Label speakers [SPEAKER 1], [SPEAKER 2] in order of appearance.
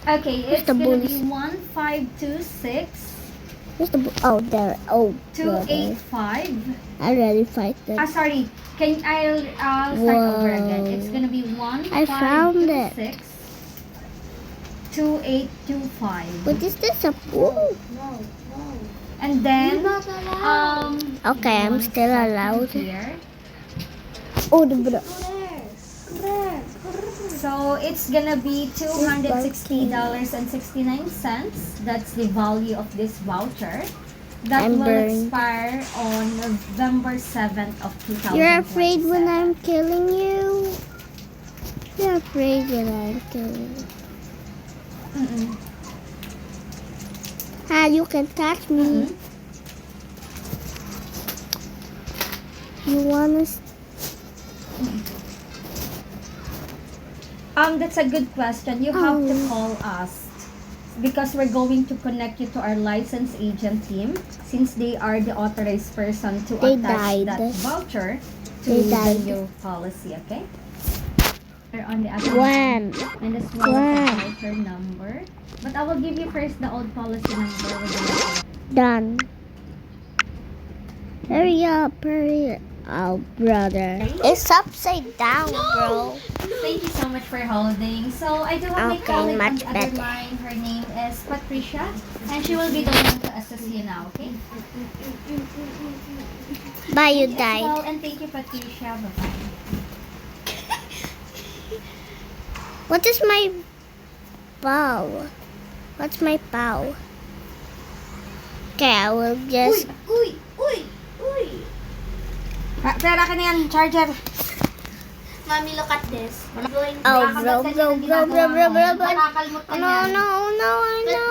[SPEAKER 1] Okay,
[SPEAKER 2] Where's
[SPEAKER 1] it's
[SPEAKER 2] the
[SPEAKER 1] gonna be
[SPEAKER 2] bonus?
[SPEAKER 1] 1526
[SPEAKER 2] Where's the oh there? Oh, brother.
[SPEAKER 1] 285.
[SPEAKER 2] I already fight
[SPEAKER 1] Ah,
[SPEAKER 2] that.
[SPEAKER 1] sorry. I'll start over again. It's gonna be
[SPEAKER 2] I found it.
[SPEAKER 1] 1526 2825.
[SPEAKER 2] What is this? A pool?
[SPEAKER 1] And then
[SPEAKER 2] Okay, I'm
[SPEAKER 1] one
[SPEAKER 2] still
[SPEAKER 1] second
[SPEAKER 2] allowed.
[SPEAKER 1] here.
[SPEAKER 2] Oh, the bro.
[SPEAKER 1] So it's gonna be $260.69. That's the value of this voucher. That
[SPEAKER 2] I'm
[SPEAKER 1] will
[SPEAKER 2] burned.
[SPEAKER 1] expire on November 7th of 2027.
[SPEAKER 2] You're afraid when I'm killing you? You're afraid when I'm killing you.
[SPEAKER 1] Mm-mm.
[SPEAKER 2] Ah, you can touch me.
[SPEAKER 1] Mm-mm.
[SPEAKER 2] You wanna?
[SPEAKER 1] That's a good question. You have to
[SPEAKER 2] Oh.
[SPEAKER 1] call us because we're going to connect you to our licensed agent team since they are the authorized person to
[SPEAKER 2] They
[SPEAKER 1] attach
[SPEAKER 2] died.
[SPEAKER 1] that voucher to
[SPEAKER 2] They
[SPEAKER 1] the
[SPEAKER 2] died.
[SPEAKER 1] new policy, okay? On the other
[SPEAKER 2] When?
[SPEAKER 1] and as well as the voucher number. But I will give you first the old policy number with the
[SPEAKER 2] Done. Hurry up, hurry. Oh, brother. It's upside down, bro.
[SPEAKER 1] Thank you so much for holding. So I do have my
[SPEAKER 2] Okay,
[SPEAKER 1] colleague on
[SPEAKER 2] much
[SPEAKER 1] the other
[SPEAKER 2] better.
[SPEAKER 1] line. Her name is Patricia, and she will be the one to assist you now. Okay?
[SPEAKER 2] Bye, you
[SPEAKER 1] As well,
[SPEAKER 2] died.
[SPEAKER 1] and thank you, Patricia. Bye bye.
[SPEAKER 2] What is my bow? What's my bow? Okay, I will just.
[SPEAKER 1] Uy! Pero akin na yan, charger.
[SPEAKER 3] Mommy, look at this. We're going
[SPEAKER 2] Oh,
[SPEAKER 1] Nakakagat
[SPEAKER 2] bro,
[SPEAKER 1] ka
[SPEAKER 2] bro,
[SPEAKER 1] niya ng
[SPEAKER 2] bro, bro,
[SPEAKER 1] ginagawa
[SPEAKER 2] bro,
[SPEAKER 1] mo.
[SPEAKER 2] bro, bro.
[SPEAKER 1] Makakalmot ka
[SPEAKER 2] No,
[SPEAKER 1] niyan.
[SPEAKER 2] no, no, no.